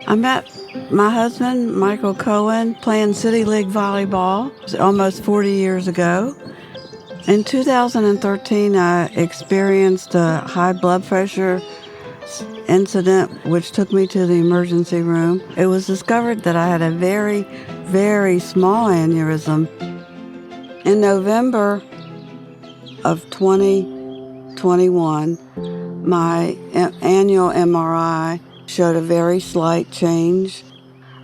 I met my husband, Michael Cohen, playing City League volleyball almost 40 years ago. In 2013, I experienced a high blood pressure incident which took me to the emergency room. It was discovered that I had a very, very small aneurysm. In November of 2021, my annual MRI showed a very slight change.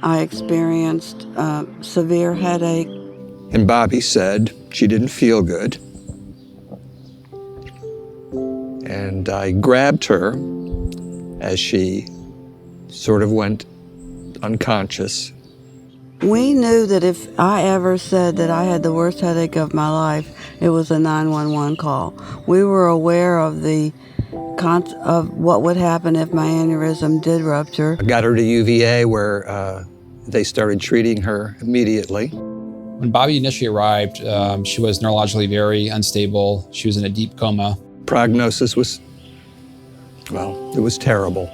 I experienced a severe headache. And Bobbye said she didn't feel good. And I grabbed her as she sort of went unconscious. We knew that if I ever said that I had the worst headache of my life, it was a 911 call. We were aware of what would happen if my aneurysm did rupture. I got her to UVA where they started treating her immediately. When Bobbye initially arrived, she was neurologically very unstable. She was in a deep coma. Prognosis was, well, it was terrible.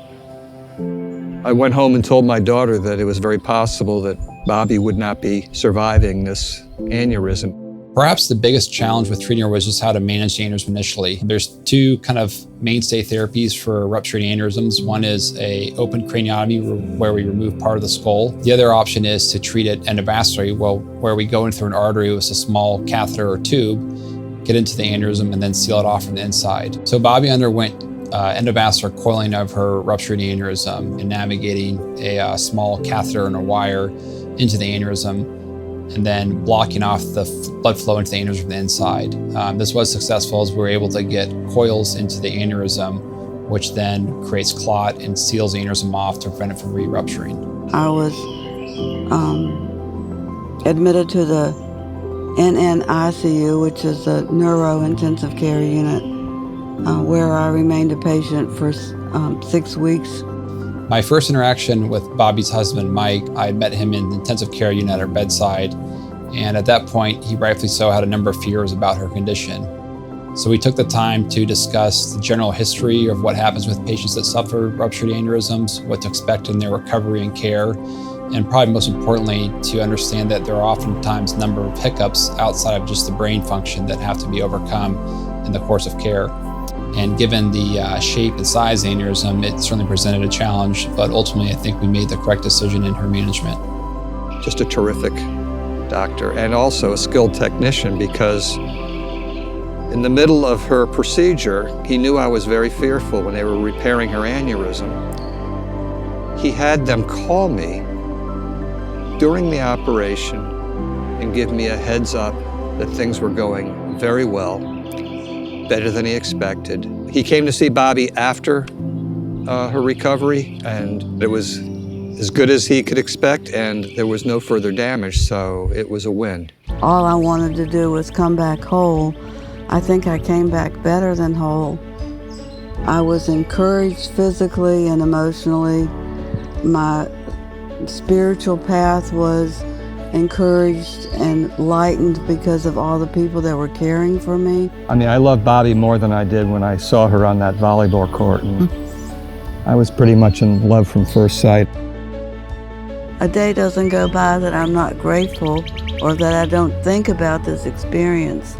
I went home and told my daughter that it was very possible that Bobbye would not be surviving this aneurysm. Perhaps the biggest challenge with treating her was just how to manage the aneurysm initially. There's two kind of mainstay therapies for ruptured aneurysms. One is an open craniotomy where we remove part of the skull. The other option is to treat it endovascularly, where we go in through an artery with a small catheter or tube, get into the aneurysm, and then seal it off from the inside. So Bobbye underwent endovascular coiling of her ruptured aneurysm and navigating a small catheter and a wire into the aneurysm, and then blocking off the blood flow into the aneurysm from the inside. This was successful as we were able to get coils into the aneurysm, which then creates clot and seals the aneurysm off to prevent it from re-rupturing. I was admitted to the NNICU, which is a neuro intensive care unit, where I remained a patient for 6 weeks. My first interaction with Bobbye's husband, Mike, I had met him in the intensive care unit at her bedside. And at that point, he rightfully so had a number of fears about her condition. So we took the time to discuss the general history of what happens with patients that suffer ruptured aneurysms, what to expect in their recovery and care, and probably most importantly, to understand that there are oftentimes a number of hiccups outside of just the brain function that have to be overcome in the course of care. And given the shape and size of the aneurysm, it certainly presented a challenge, but ultimately I think we made the correct decision in her management. Just a terrific doctor and also a skilled technician, because in the middle of her procedure, he knew I was very fearful when they were repairing her aneurysm. He had them call me during the operation and give me a heads up that things were going very well, better than he expected. He came to see Bobbye after her recovery, and it was as good as he could expect, and there was no further damage, so it was a win. All I wanted to do was come back whole. I think I came back better than whole. I was encouraged physically and emotionally. My spiritual path was encouraged and lightened because of all the people that were caring for me. I mean, I love Bobbye more than I did when I saw her on that volleyball court, and I was pretty much in love from first sight. A day doesn't go by that I'm not grateful or that I don't think about this experience.